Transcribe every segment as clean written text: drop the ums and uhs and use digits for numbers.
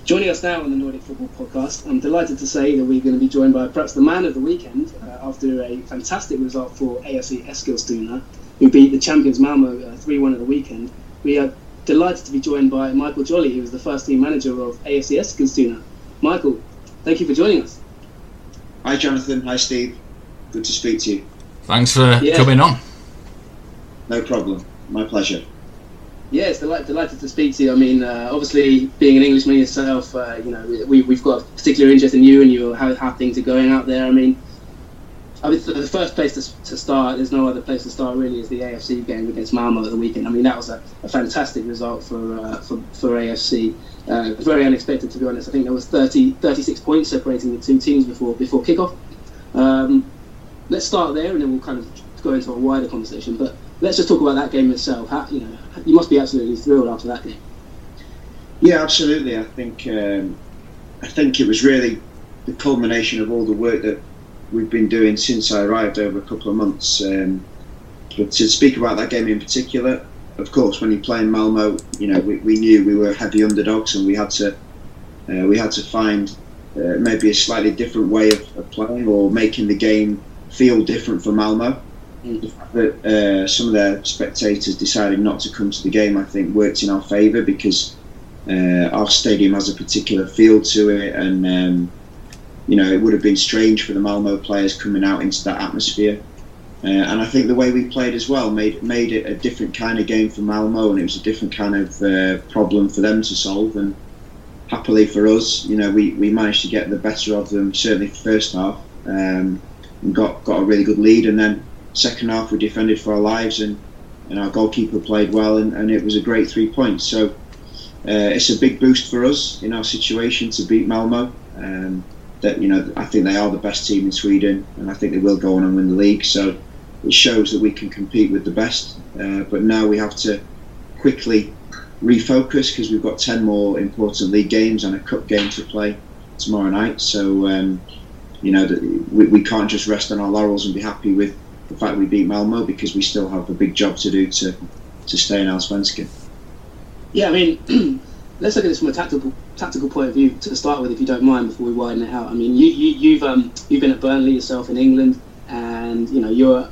Joining us now on the Nordic Football Podcast, I'm delighted to say that we're going to be joined by perhaps the man of the weekend after a fantastic result for AFC Eskilstuna, who beat the champions Malmo 3-1 at the weekend. We are delighted to be joined by Michael Jolley, who is the first team manager of AFC Eskilstuna. Michael, thank you for joining us. Hi Jonathan, hi Steve, good to speak to you. Thanks for coming on. No problem, my pleasure. Yes, delighted to speak to you. I mean, obviously, being an Englishman yourself, we've got a particular interest in you and how things are going out there. I mean, the first place to start, there's no other place to start really, is the AFC game against Malmo at the weekend. I mean, that was a fantastic result for AFC. Very unexpected, to be honest. I think there was 36 points separating the two teams before kickoff. Let's start there, and then we'll kind of go into a wider conversation. But let's just talk about that game itself. You must be absolutely thrilled after that game. Yeah, absolutely. I think it was really the culmination of all the work that we've been doing since I arrived over a couple of months. But to speak about that game in particular, of course, when you play in Malmo, we knew we were heavy underdogs, and we had to find maybe a slightly different way of playing or making the game feel different for Malmo. The fact that some of their spectators decided not to come to the game, I think, worked in our favour, because our stadium has a particular feel to it, and it would have been strange for the Malmo players coming out into that atmosphere. And I think the way we played as well made it a different kind of game for Malmo, and it was a different kind of problem for them to solve. And happily for us, we managed to get the better of them, certainly first half, and got a really good lead, and then second half we defended for our lives, and our goalkeeper played well, and it was a great 3 points. So it's a big boost for us in our situation to beat Malmo. I think they are the best team in Sweden, and I think they will go on and win the league. So it shows that we can compete with the best. But now we have to quickly refocus, because we've got 10 more important league games and a cup game to play tomorrow night. So we can't just rest on our laurels and be happy with the fact we beat Malmo, because we still have a big job to do to stay in Allsvenskan. Yeah, I mean, let's look at this from a tactical point of view to start with, if you don't mind, before we widen it out. I mean, you've been at Burnley yourself in England, and you're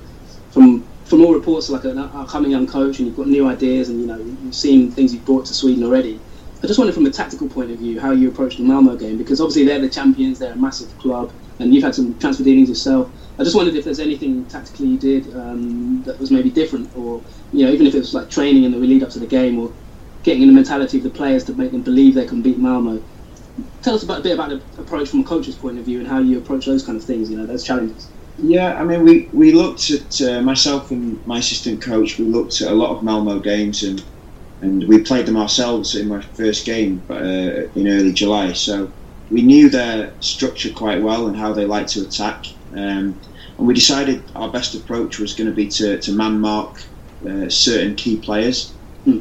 from all reports like an upcoming young coach, and you've got new ideas, and you've seen things you've brought to Sweden already. I just wondered from a tactical point of view how you approached the Malmo game, because obviously they're the champions, they're a massive club, and you've had some transfer dealings yourself. I just wondered if there's anything tactically you did that was maybe different, or even if it was like training in the lead up to the game, or getting in the mentality of the players to make them believe they can beat Malmo. Tell us a bit about the approach from a coach's point of view, and how you approach those kind of things, those challenges. Yeah, I mean, we looked at, myself and my assistant coach, we looked at a lot of Malmo games, and we played them ourselves in my first game in early July. So we knew their structure quite well and how they like to attack. And we decided our best approach was going to be to man mark certain key players.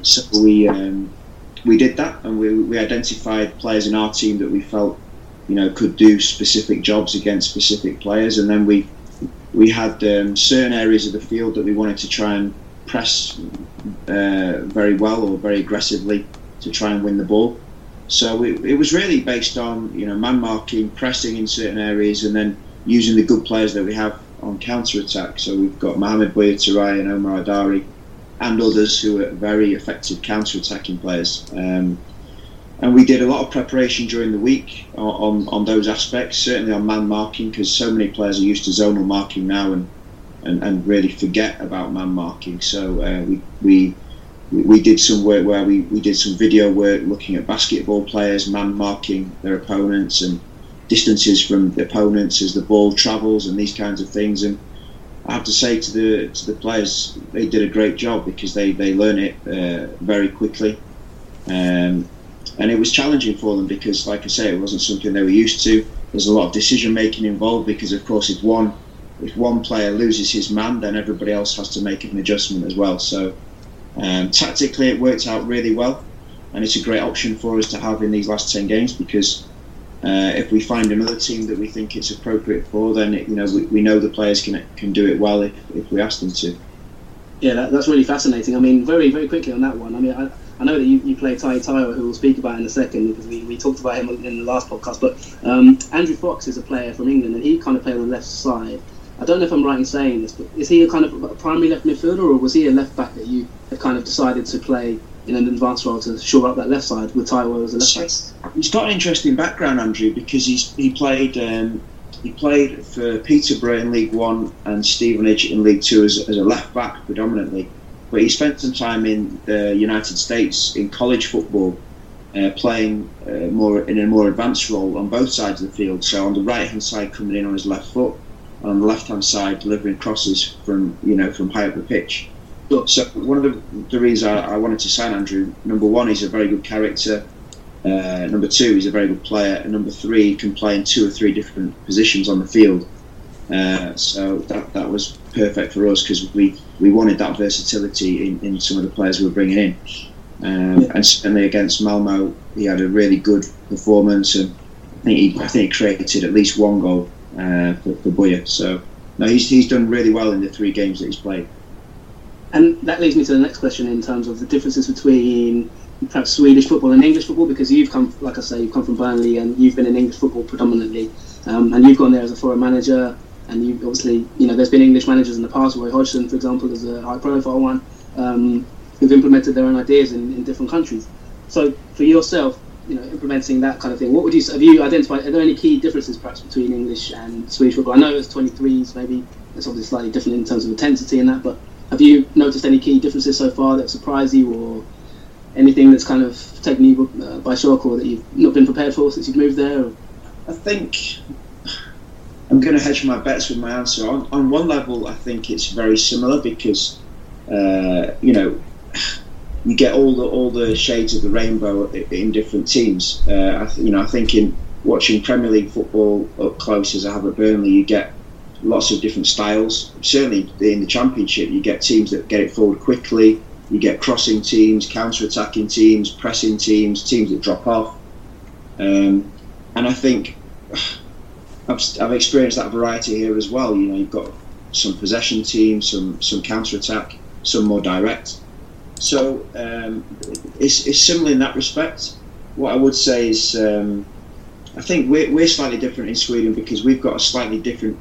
So we did that, and we identified players in our team that we felt could do specific jobs against specific players, and then we had certain areas of the field that we wanted to try and press very well or very aggressively to try and win the ball. So it was really based on man marking, pressing in certain areas, and then using the good players that we have on counter attack. So we've got Mohamed Bouyataray and Omar Adari, and others who are very effective counter-attacking players. And we did a lot of preparation during the week on those aspects, certainly on man marking, because so many players are used to zonal marking now and really forget about man marking. So we did some work where we did some video work looking at basketball players man marking their opponents and distances from the opponents as the ball travels and these kinds of things. And I have to say to the players, they did a great job, because they learn it very quickly, and it was challenging for them, because, like I say, it wasn't something they were used to. There's a lot of decision making involved, because of course if one player loses his man, then everybody else has to make an adjustment as well. So tactically it worked out really well, and it's a great option for us to have in these last 10 games, because if we find another team that we think it's appropriate for, then we know the players can do it well if we ask them to. Yeah, that's really fascinating. I mean, very very quickly on that one. I mean, I know that you play Tai Tayo, who we'll speak about in a second, because we talked about him in the last podcast. But Andrew Fox is a player from England, and he kind of played on the left side. I don't know if I'm right in saying this, but is he a kind of a primary left midfielder, or was he a left back that you had kind of decided to play in an advanced role to shore up that left side with Taiwo as a left back? He's got an interesting background, Andrew, because he played for Peterborough in League One and Stevenage in League Two as a left back predominantly. But he spent some time in the United States in college football, playing more in a more advanced role on both sides of the field. So on the right hand side, coming in on his left foot, on the left hand side, delivering crosses from high up the pitch. So one of the reasons I wanted to sign Andrew, number one, he's a very good character. Number two, he's a very good player, and number three, he can play in 2 or 3 different positions on the field. So that was perfect for us, because we wanted that versatility in some of the players we were bringing in. And certainly against Malmo, he had a really good performance, and I think he created at least 1 goal for Buya. So no, he's done really well in the 3 games that he's played. And that leads me to the next question in terms of the differences between perhaps Swedish football and English football, because you've come, like I say, you've come from Burnley and you've been in English football predominantly, and you've gone there as a foreign manager, and you obviously, there's been English managers in the past. Roy Hodgson, for example, is a high-profile one, who've implemented their own ideas in different countries. So for yourself, implementing that kind of thing, have you identified, are there any key differences perhaps between English and Swedish football? I know it's 23s, maybe it's obviously slightly different in terms of intensity and that, but have you noticed any key differences so far that surprise you, or anything that's kind of taken you by shock, or that you've not been prepared for since you've moved there? Or? I think I'm going to hedge my bets with my answer. On one level, I think it's very similar, because you get all the shades of the rainbow in different teams. I think in watching Premier League football up close as I have at Burnley, you get lots of different styles. Certainly in the Championship, you get teams that get it forward quickly. You get crossing teams, counter-attacking teams, pressing teams that drop off. And I think I've experienced that variety here as well. You've got some possession teams, some counter-attack, some more direct. So it's similar in that respect. What I would say is I think we're slightly different in Sweden, because we've got a slightly different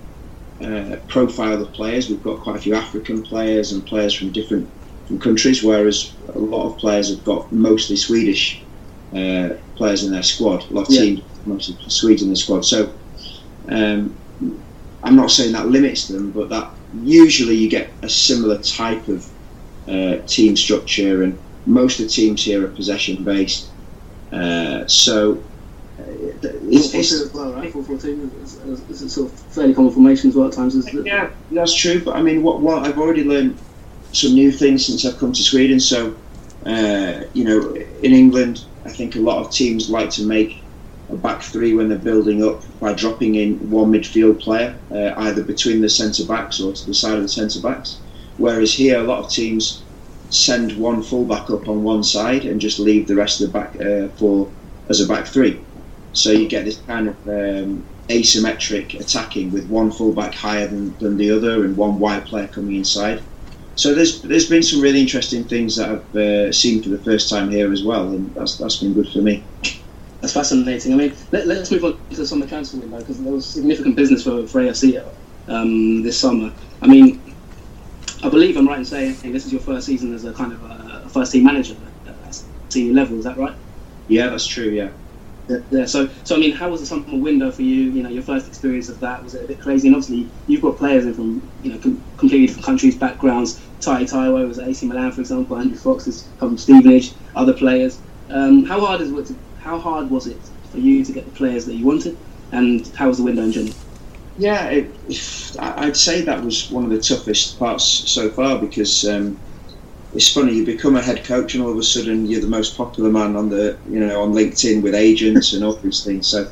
profile of players. We've got quite a few African players and players from different countries, whereas a lot of players have got mostly Swedish players in their squad. A lot of teams mostly Swedes in the squad. So I'm not saying that limits them, but that usually you get a similar type of team structure, and most of the teams here are possession based. So it's as well, right? 4-4-2 is a sort of fairly common formation as well at times. Yeah, that's true. But I mean, what I've already learned some new things since I've come to Sweden. So in England, I think a lot of teams like to make a back 3 when they're building up by dropping in one midfield player, either between the centre backs or to the side of the centre backs. Whereas here, a lot of teams send one fullback up on one side and just leave the rest of the back as a back 3. So you get this kind of asymmetric attacking, with one fullback higher than the other and one wide player coming inside. So there's been some really interesting things that I've seen for the first time here as well, and that's been good for me. That's fascinating. I mean, let's move on to the summer transfer window, because there was significant business for AFC this summer. I mean, I believe I'm right in saying this is your first season as a kind of a first team manager at senior level. Is that right? Yeah, that's true. Yeah. Yeah. So I mean, how was the summer window for you? Your first experience of that, was it a bit crazy? And obviously, you've got players in from completely different countries, backgrounds. Tai Taiwo was at AC Milan, for example. Andrew Fox has come from Stevenage. Other players. How hard was it for you to get the players that you wanted? And how was the window in general? Yeah, I'd say that was one of the toughest parts so far, because it's funny, you become a head coach and all of a sudden you're the most popular man on on LinkedIn with agents and all these things. So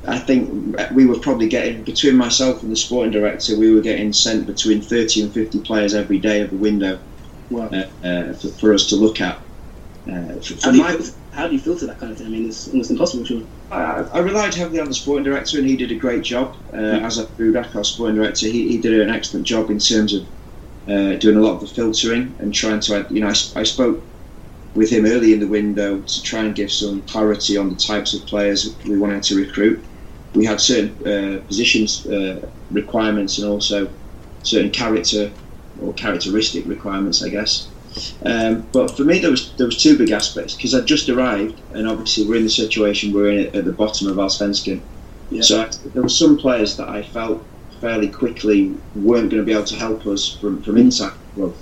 I think we were probably getting, between myself and the sporting director, we were getting sent between 30 and 50 players every day of the window. Wow. For us to look at. How do you filter that kind of thing? I mean, it's almost impossible, surely. I relied heavily on the sporting director, and he did a great job. Azat Budak, our sporting director, he did an excellent job in terms of doing a lot of the filtering and trying to, I spoke with him early in the window to try and give some clarity on the types of players we wanted to recruit. We had certain positions requirements and also certain character or characteristic requirements, I guess. But for me, there was two big aspects, because I'd just arrived, and obviously we're in the situation we're in at the bottom of Allsvenskan. Yeah. So there were some players that I felt fairly quickly weren't going to be able to help us from inside the club,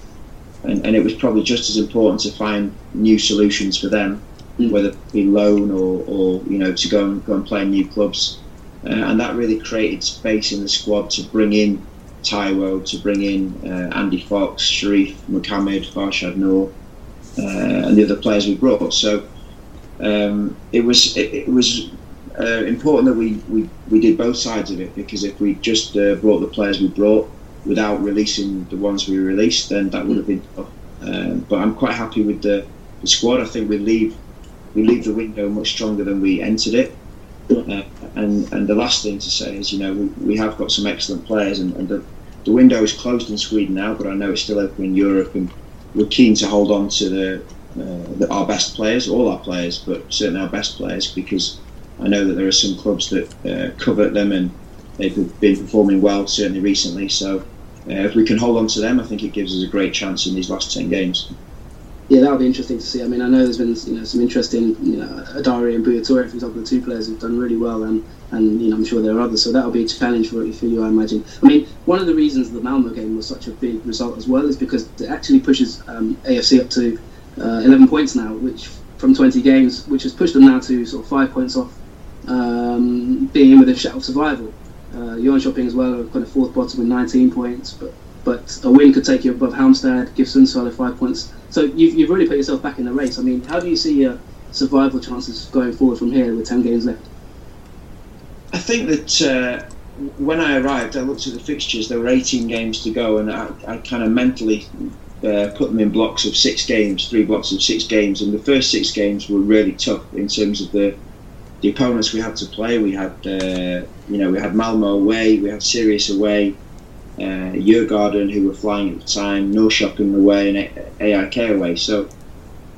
and it was probably just as important to find new solutions for them, whether it be loan or to go and play in new clubs, and that really created space in the squad to bring in Taiwo, to bring in Andy Fox, Sharif Mohammed, Farshad Noor, and the other players we brought. So it was important that we did both sides of it, because if we just brought the players we brought without releasing the ones we released, then that would have been tough. But I'm quite happy with the squad. I think we leave the window much stronger than we entered it. And the last thing to say is, we have got some excellent players, and the window is closed in Sweden now, but I know it's still open in Europe, and we're keen to hold on to our best players, all our players, but certainly our best players, because I know that there are some clubs that covet them, and they've been performing well, certainly recently. So if we can hold on to them, I think it gives us a great chance in these last 10 games. Yeah, that'll be interesting to see. I mean, I know there's been some interesting, Adari and Buyatori, for example, the two players who've done really well, and I'm sure there are others. So that'll be a challenge for you, I imagine. I mean, one of the reasons the Malmo game was such a big result as well is because it actually pushes AFC up to 11 points now, which from 20 games, which has pushed them now to sort of 5 points off being in with a shout of survival. Jönköping as well are kind of fourth bottom with 19 points, but a win could take you above Halmstad, give Sundsvall 5 points. So you've really put yourself back in the race. I mean, how do you see your survival chances going forward from here with 10 games left? I think that when I arrived, I looked at the fixtures. There were 18 games to go, and I kind of mentally put them in blocks of 6 games, 3 blocks of 6 games. And the first 6 games were really tough in terms of the opponents we had to play. We had we had Malmo away, we had Sirius away, Djurgården, who were flying at the time, Norrköping away, and AIK away. So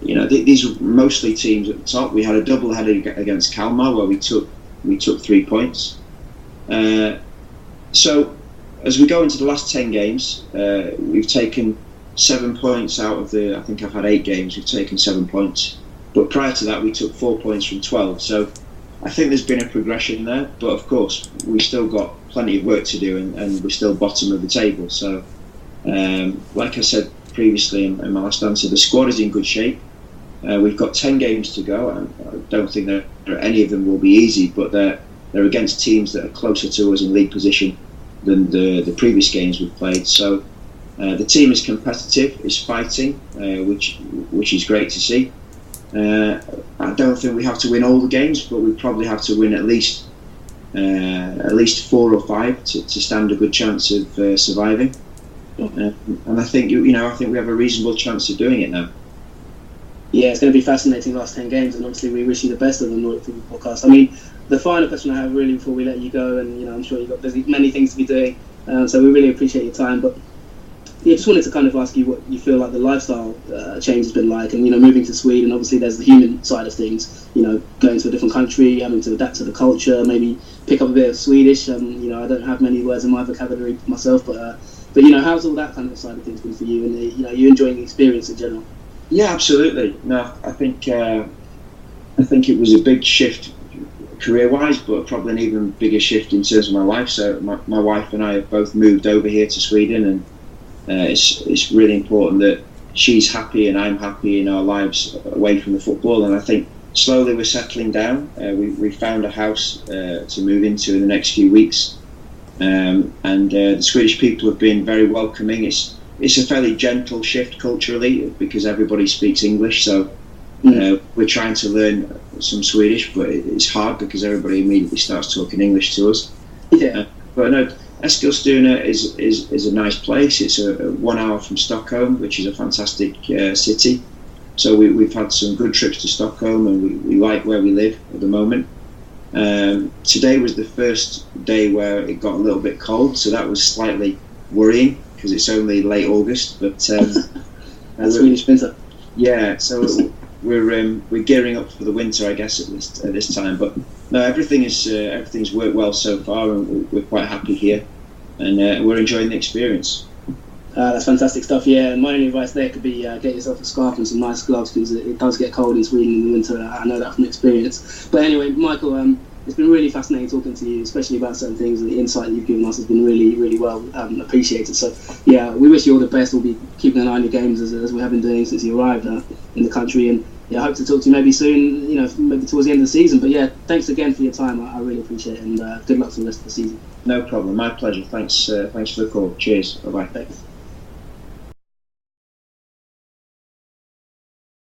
these were mostly teams at the top. We had a double header against Kalmar where we took 3 points. So as we go into the last 10 games, we've taken 7 points out of I think I've had 8 games, we've taken 7 points. But prior to that, we took 4 points from 12. So I think there's been a progression there, but of course we still got plenty of work to do, and we're still bottom of the table. So like I said previously in my last answer, the squad is in good shape. We've got 10 games to go, and I don't think that any of them will be easy, but they're against teams that are closer to us in league position than the previous games we've played. So the team is competitive, is fighting, which is great to see. I don't think we have to win all the games, but we probably have to win at least 4 or 5 to stand a good chance of surviving. And I think I think we have a reasonable chance of doing it now. Yeah, it's going to be fascinating last 10 games, and obviously we wish you the best of the Nordic Football Podcast. I mean, the final question I have really before we let you go, and I'm sure you've got many things to be doing, so we really appreciate your time. But yeah, just wanted to kind of ask you what you feel like the lifestyle change has been like, and moving to Sweden. Obviously, there's the human side of things. Going to a different country, having to adapt to the culture, maybe pick up a bit of Swedish. I don't have many words in my vocabulary myself, but how's all that kind of side of things been for you? And you enjoying the experience in general? Yeah, absolutely. No, I think it was a big shift career-wise, but probably an even bigger shift in terms of my life. So my wife and I have both moved over here to Sweden, and it's really important that she's happy and I'm happy in our lives away from the football. And I think slowly we're settling down. We found a house to move into in the next few weeks, and the Swedish people have been very welcoming. It's a fairly gentle shift culturally because everybody speaks English, so we're trying to learn some Swedish, but it's hard because everybody immediately starts talking English to us. Yeah. But no, Eskilstuna is a nice place. It's a 1 hour from Stockholm, which is a fantastic city. So we've had some good trips to Stockholm, and we like where we live at the moment. Today was the first day where it got a little bit cold, so that was slightly worrying because it's only late August. But that's Swedish winter. Yeah, so we're gearing up for the winter, I guess, at this time. But no, everything's worked well so far, and we're quite happy here, and we're enjoying the experience. That's fantastic stuff. Yeah, and my only advice there could be get yourself a scarf and some nice gloves, because it does get cold in Sweden in the winter. I know that from experience. But anyway, Michael, it's been really fascinating talking to you, especially about certain things, and the insight you've given us has been really, really well appreciated. So yeah, we wish you all the best. We'll be keeping an eye on your games as we have been doing since you arrived in the country, and yeah, I hope to talk to you maybe soon, maybe towards the end of the season. But yeah, thanks again for your time. I really appreciate it, and good luck for the rest of the season. No problem, my pleasure. Thanks for the call. Cheers. Bye bye. Thanks.